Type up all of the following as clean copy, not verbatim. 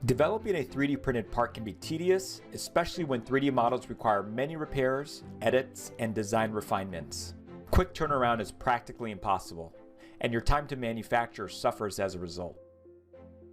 Developing a 3D printed part can be tedious, especially when 3D models require many repairs, edits, and design refinements. Quick turnaround is practically impossible, and your time to manufacture suffers as a result.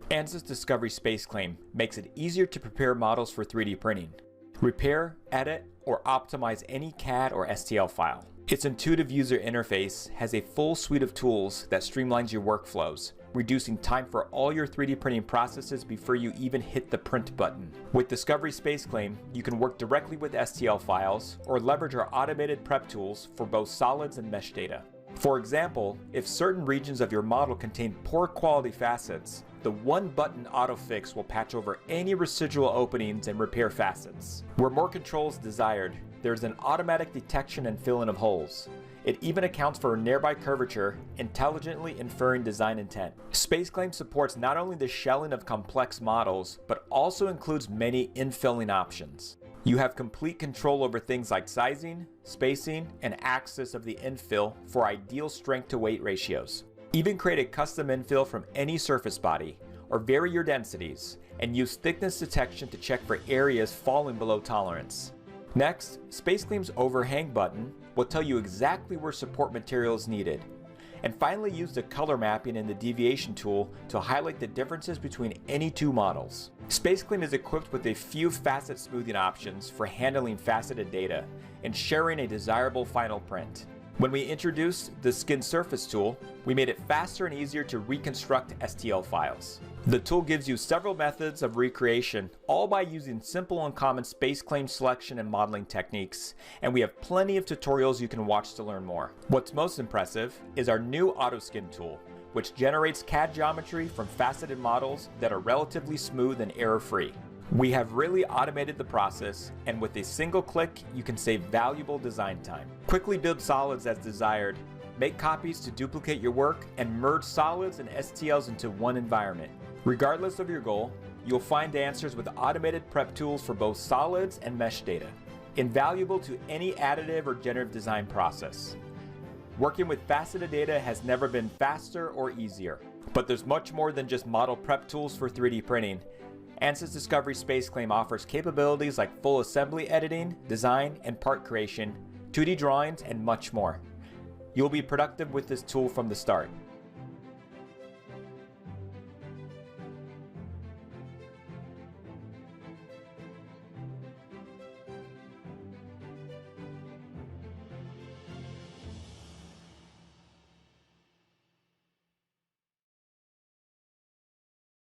Ansys Discovery SpaceClaim makes it easier to prepare models for 3D printing. Repair, edit, or optimize any CAD or STL file. Its intuitive user interface has a full suite of tools that streamlines your workflows, reducing time for all your 3D printing processes before you even hit the print button. With Discovery SpaceClaim, you can work directly with STL files or leverage our automated prep tools for both solids and mesh data. For example, if certain regions of your model contain poor quality facets, the one-button autofix will patch over any residual openings and repair facets. Where more control is desired, there's an automatic detection and filling of holes. It even accounts for nearby curvature, intelligently inferring design intent. SpaceClaim supports not only the shelling of complex models, but also includes many infilling options. You have complete control over things like sizing, spacing, and axis of the infill for ideal strength to weight ratios. Even create a custom infill from any surface body, or vary your densities, and use thickness detection to check for areas falling below tolerance. Next, SpaceClaim's overhang button will tell you exactly where support material is needed. And finally, use the color mapping in the deviation tool to highlight the differences between any two models. SpaceClaim is equipped with a few facet smoothing options for handling faceted data, ensuring a desirable final print. When we introduced the Skin Surface tool, we made it faster and easier to reconstruct STL files. The tool gives you several methods of recreation, all by using simple and common SpaceClaim selection and modeling techniques, and we have plenty of tutorials you can watch to learn more. What's most impressive is our new AutoSkin tool, which generates CAD geometry from faceted models that are relatively smooth and error-free. We have really automated the process, and with a single click, you can save valuable design time. Quickly build solids as desired, make copies to duplicate your work, and merge solids and STLs into one environment. Regardless of your goal, you'll find answers with automated prep tools for both solids and mesh data, invaluable to any additive or generative design process. Working with faceted data has never been faster or easier, but there's much more than just model prep tools for 3D printing. Ansys Discovery SpaceClaim offers capabilities like full assembly editing, design, and part creation, 2D drawings, and much more. You'll be productive with this tool from the start.